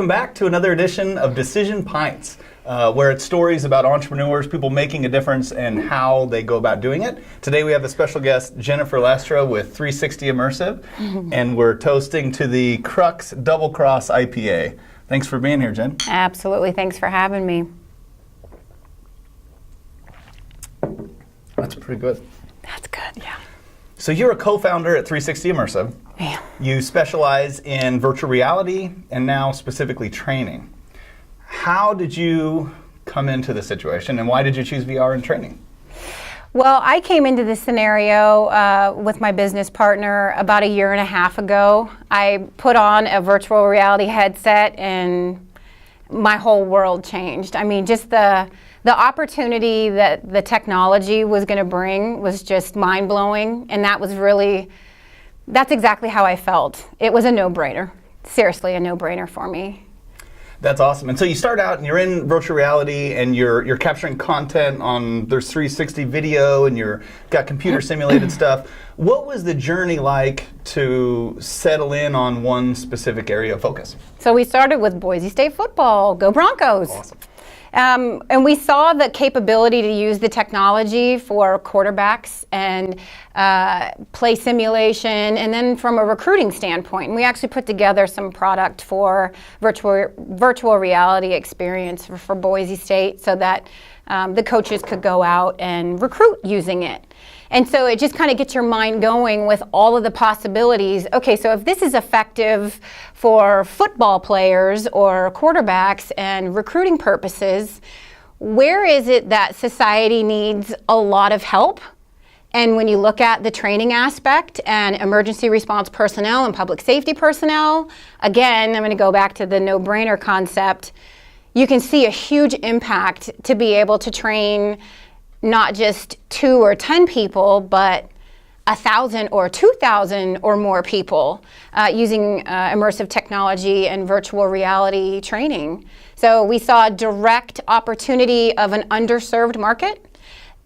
Welcome back to another edition of Decision Pints, where it's stories about entrepreneurs, people making a difference, and how they go about doing it. Today we have a special guest, Jennifer Lastra with 360 Immersive, and we're toasting to the Crux Double Cross IPA. Thanks for being here, Jen. Absolutely. Thanks for having me. That's pretty good. That's good, yeah. So you're a co-founder at 360 Immersive. Yeah. You specialize in virtual reality and now specifically training. How did you come into this situation, and why did you choose VR and training? Well, I came into this scenario with my business partner about a year and a half ago. I put on a virtual reality headset and my whole world changed. I mean, just the opportunity that the technology was going to bring was just mind-blowing, and that's exactly how I felt. It was a no-brainer. Seriously, a no-brainer for me. That's awesome. And so you start out and you're in virtual reality and you're capturing content on, there's 360 video and you're got computer simulated stuff. What was the journey like to settle in on one specific area of focus? So we started with Boise State football. Go Broncos. Awesome. And we saw the capability to use the technology for quarterbacks and play simulation, and then from a recruiting standpoint. And we actually put together some product for virtual reality experience for Boise State so that the coaches could go out and recruit using it. And so it just kind of gets your mind going with all of the possibilities. Okay, so if this is effective for football players or quarterbacks and recruiting purposes, where is it that society needs a lot of help? And when you look at the training aspect and emergency response personnel and public safety personnel, again, I'm going to go back to the no-brainer concept. You can see a huge impact to be able to train not just 2 or 10 people, but 1,000 or 2,000 or more people using immersive technology and virtual reality training. So we saw a direct opportunity of an underserved market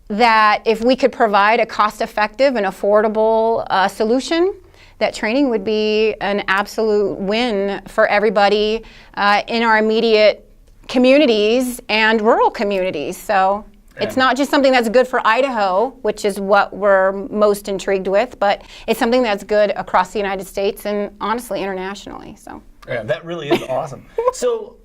that if we could provide a cost-effective and affordable solution, that training would be an absolute win for everybody in our immediate communities and rural communities. So it's not just something that's good for Idaho, which is what we're most intrigued with, but it's something that's good across the United States and honestly internationally. So yeah, that really is awesome. So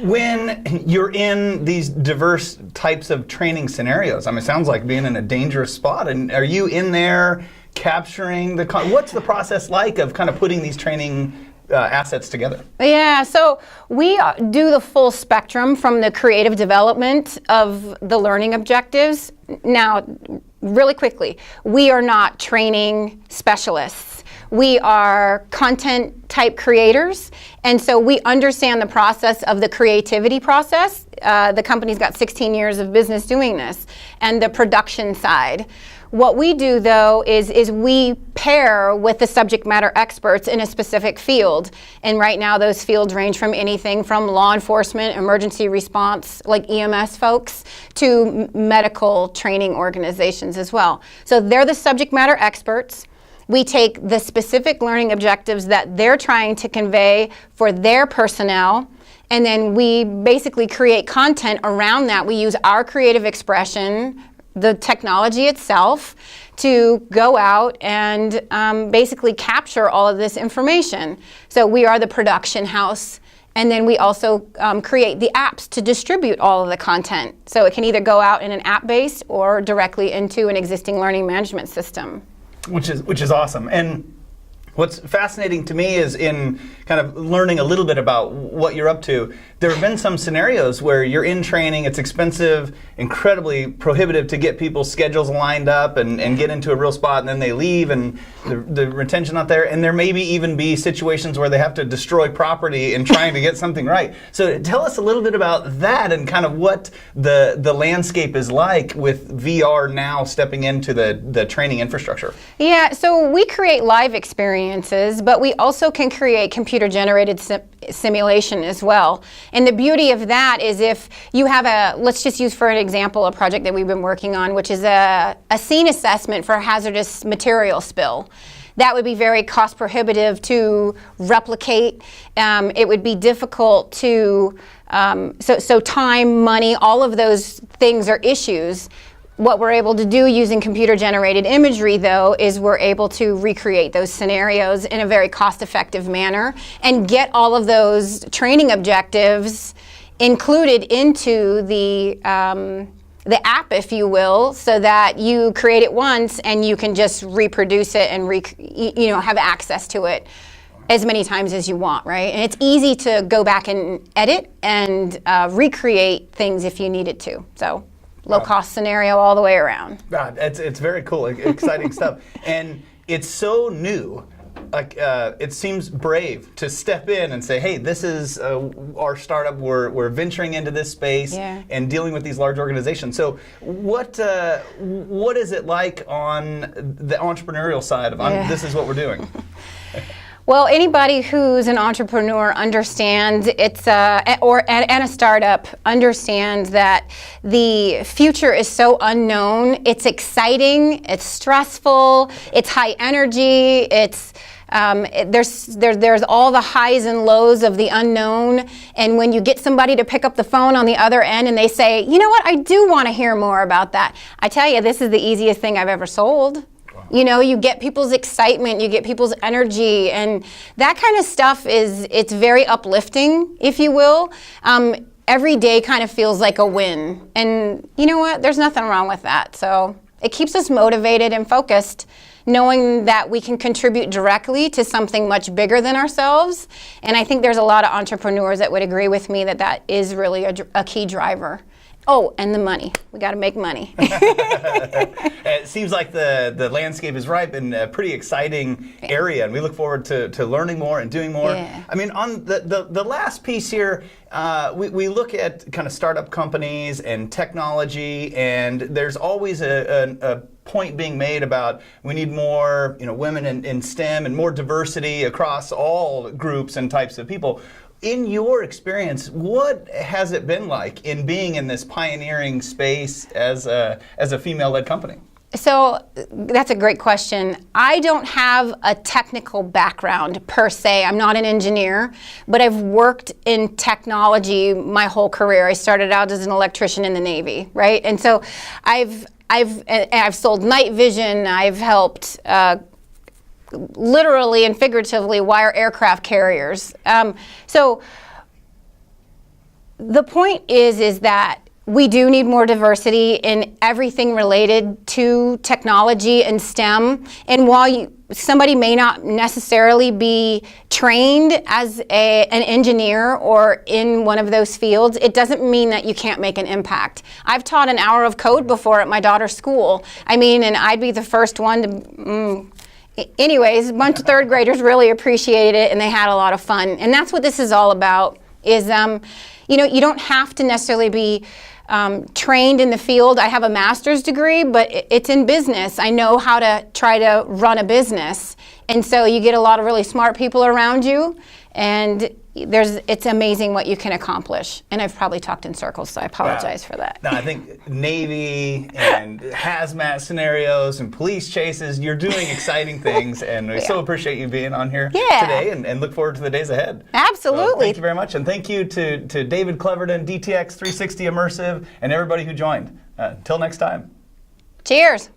when you're in these diverse types of training scenarios, I mean, it sounds like being in a dangerous spot. And are you in there capturing what's the process like of kind of putting these training assets together? Yeah, so we do the full spectrum from the creative development of the learning objectives. Now, really quickly, we are not training specialists. We are content type creators, and so we understand the process of the creativity process. The company's got 16 years of business doing this, and the production side. What we do, though, is we pair with the subject matter experts in a specific field. And right now, those fields range from anything from law enforcement, emergency response, like EMS folks, to medical training organizations as well. So they're the subject matter experts. We take the specific learning objectives that they're trying to convey for their personnel, and then we basically create content around that. We use our creative expression, the technology itself, to go out and basically capture all of this information. So we are the production house, and then we also create the apps to distribute all of the content. So it can either go out in an app base or directly into an existing learning management system. Which is awesome. And what's fascinating to me is in kind of learning a little bit about what you're up to, there have been some scenarios where you're in training, it's expensive, incredibly prohibitive to get people's schedules lined up and get into a real spot, and then they leave and the retention not there, and there maybe even be situations where they have to destroy property in trying to get something right. So tell us a little bit about that and kind of what the landscape is like with VR now stepping into the training infrastructure. Yeah, so we create live experiences, but we also can create computer-generated simulation as well. And the beauty of that is if you have let's just use for an example a project that we've been working on, which is a scene assessment for hazardous material spill. that would be very cost prohibitive to replicate. It would be difficult to, so time, money, all of those things are issues. What we're able to do using computer-generated imagery, though, is we're able to recreate those scenarios in a very cost-effective manner and get all of those training objectives included into the app, if you will, so that you create it once and you can just reproduce it and have access to it as many times as you want, right? And it's easy to go back and edit and recreate things if you needed to. So. Low-cost scenario all the way around. God, it's very cool, exciting stuff, and it's so new. Like it seems brave to step in and say, "Hey, this is our startup. We're venturing into this space and dealing with these large organizations." So, what is it like on the entrepreneurial side of this is what we're doing? Well, anybody who's an entrepreneur understands it's and a startup understands that the future is so unknown. It's exciting. It's stressful. It's high energy. It's there's all the highs and lows of the unknown. And when you get somebody to pick up the phone on the other end and they say, "You know what? I do want to hear more about that." I tell you, this is the easiest thing I've ever sold. You know, you get people's excitement, you get people's energy, and that kind of stuff it's very uplifting, if you will. Every day kind of feels like a win. And you know what? There's nothing wrong with that. So it keeps us motivated and focused, knowing that we can contribute directly to something much bigger than ourselves. And I think there's a lot of entrepreneurs that would agree with me that that is really a key driver. Oh, and the money. We got to make money. It seems like the landscape is ripe in a pretty exciting area, and we look forward to learning more and doing more. Yeah. I mean, on the last piece here, we look at kind of startup companies and technology, and there's always a point being made about we need more women in STEM and more diversity across all groups and types of people. In your experience, what has it been like in being in this pioneering space as a female-led company? So that's a great question. I don't have a technical background per se. I'm not an engineer, but I've worked in technology my whole career. I started out as an electrician in the Navy, right? And so I've sold night vision. I've helped literally and figuratively wire aircraft carriers. So the point is that we do need more diversity in everything related to technology and STEM. And while somebody may not necessarily be trained as an engineer or in one of those fields, it doesn't mean that you can't make an impact. I've taught an hour of code before at my daughter's school. I mean, and I'd be the first one to... Anyways, a bunch of third graders really appreciated it, and they had a lot of fun. And that's what this is all about, is, you don't have to necessarily be trained in the field. I have a master's degree, but it's in business. I know how to try to run a business. And so you get a lot of really smart people around you, and it's amazing what you can accomplish. And I've probably talked in circles, so I apologize for that. No, I think Navy and hazmat scenarios and police chases, you're doing exciting things, and we so appreciate you being on here today and look forward to the days ahead. Absolutely. So thank you very much, and thank you to David Cleverton, DTX 360 Immersive, and everybody who joined. Until next time. Cheers.